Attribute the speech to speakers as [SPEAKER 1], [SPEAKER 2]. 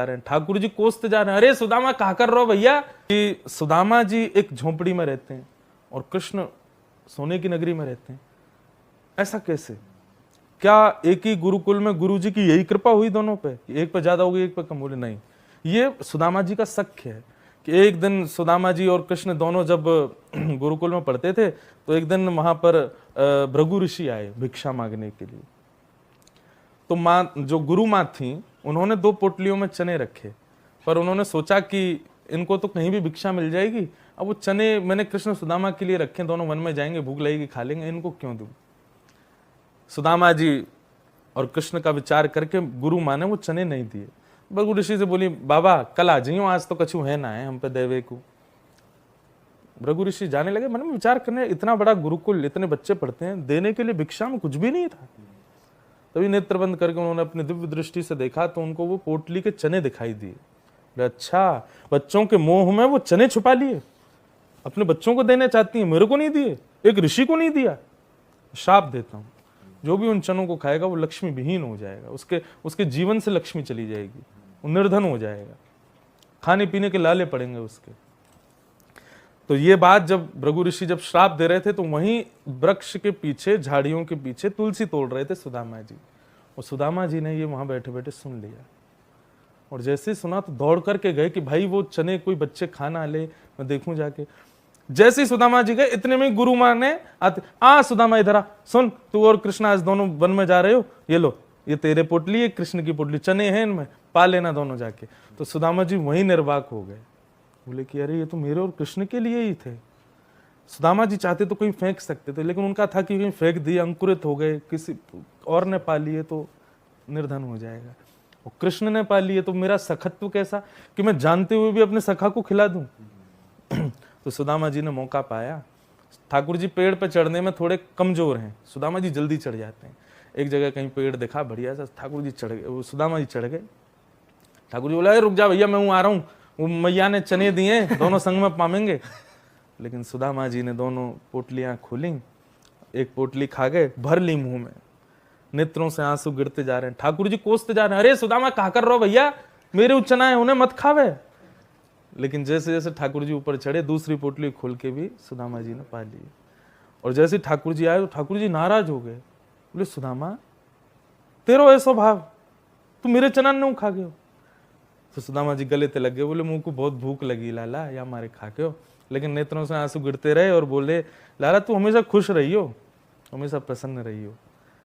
[SPEAKER 1] रहे हैं, ठाकुर जी कोसते जा रहे हैं, अरे सुदामा कहा कर रहे हो भैया। कि सुदामा जी एक झोपड़ी में रहते हैं और कृष्ण सोने की नगरी में रहते हैं, ऐसा कैसे? क्या एक ही गुरुकुल में गुरु जी की यही कृपा हुई दोनों पे, एक पे ज्यादा होगी एक पे कम? बोले नहीं, ये सुदामा जी का सख्य है कि एक दिन सुदामा जी और कृष्ण दोनों जब गुरुकुल में पढ़ते थे तो एक दिन वहां पर भृगु ऋषि आए भिक्षा मांगने के लिए। तो माँ, जो गुरु माँ थी, उन्होंने 2 पोटलियों में चने रखे, पर उन्होंने सोचा कि इनको तो कहीं भी भिक्षा मिल जाएगी, अब वो चने मैंने कृष्ण सुदामा के लिए रखे, दोनों वन में जाएंगे, भूख लगेगी खा लेंगे, इनको क्यों दूं? सुदामा जी और कृष्ण का विचार करके गुरु माँ ने वो चने नहीं दिए। भृगु ऋषि से बोली, बाबा कल आ जाइयो, आज तो कछु है ना है हम पे देवे को। भृगु ऋषि जाने लगे, मन में विचार करने, इतना बड़ा गुरुकुल, इतने बच्चे पढ़ते हैं, देने के लिए भिक्षा में कुछ भी नहीं था। तभी नेत्र बंद करके उन्होंने अपनी दिव्य दृष्टि से देखा तो उनको वो पोटली के चने दिखाई दिए। अच्छा, बच्चों के मोह में वो चने छुपा लिए, अपने बच्चों को देने चाहती है, मेरे को नहीं दिए, एक ऋषि को नहीं दिया। श्राप देता हूं, जो भी उन चनों को खाएगा वो लक्ष्मी विहीन हो जाएगा, उसके जीवन से लक्ष्मी चली जाएगी, वो निर्धन हो जाएगा, खाने पीने के लाले पड़ेंगे उसके। तो ये बात जब भृगु ऋषि जब श्राप दे रहे थे तो वहीं वृक्ष के पीछे, झाड़ियों के पीछे तुलसी तोड़ रहे थे सुदामा जी, और सुदामा जी ने ये वहां बैठे बैठे सुन लिया। और जैसे ही सुना तो दौड़ करके गए कि भाई वो चने कोई बच्चे खाना ले, मैं देखूं जाके। जैसे ही सुदामा जी गए, इतने में गुरु माँ ने सुदामा इधर आ, सुन तू और कृष्ण आज दोनों वन में जा रहे हो, ये लो, ये तेरे पोटली है, कृष्ण की पोटली, चने हैं इनमें, पा लेना दोनों जाके। तो सुदामा जी वहीं निर्वाक हो गए, बोले कि अरे ये तो मेरे और कृष्ण के लिए ही थे। सुदामा जी चाहते तो कहीं फेंक सकते थे, लेकिन उनका था कि कहीं फेंक दिए, अंकुरित हो गए, किसी और ने पा लिए तो निर्धन हो जाएगा, और कृष्ण ने पा लिए तो मेरा सखत्व कैसा कि मैं जानते हुए भी अपने सखा को खिला दूं। तो सुदामा जी ने मौका पाया। ठाकुर जी पेड़ पे चढ़ने में थोड़े कमजोर हैं, सुदामा जी जल्दी चढ़ जाते हैं। एक जगह कहीं पेड़ दिखा बढ़िया सा, ठाकुर जी चढ़ गए, सुदामा जी चढ़ गए। ठाकुर जी बोला, रुक जा भैया, मैं आ रहा हूँ, वो मैया ने चने दिए, दोनों संग में पामेंगे। लेकिन सुदामा जी ने दोनों पोटलियां खोली, एक पोटली खा गए, भर ली मुंह में, नेत्रों से आंसू गिरते जा रहे हैं। ठाकुर जी कोसते जा रहे हैं, अरे सुदामा कहा कर रहे हो भैया, मेरे चना है उन्हें मत खावे। लेकिन जैसे जैसे ठाकुर जी ऊपर चढ़े, दूसरी पोटली खोल के भी सुदामा जी ने पा ली। और जैसे ठाकुर जी आए तो ठाकुर जी नाराज हो गए, बोले सुदामा तेरो ऐसा भाव, तू मेरे चना नहीं खा गए हो? तो सुदामा जी गले ते लग गए, बोले मुंह को बहुत भूख लगी लाला, या मारे खा के हो। लेकिन नेत्रों से आंसू गिरते रहे और बोले, लाला तू हमेशा खुश रही हो, हमेशा प्रसन्न रही हो।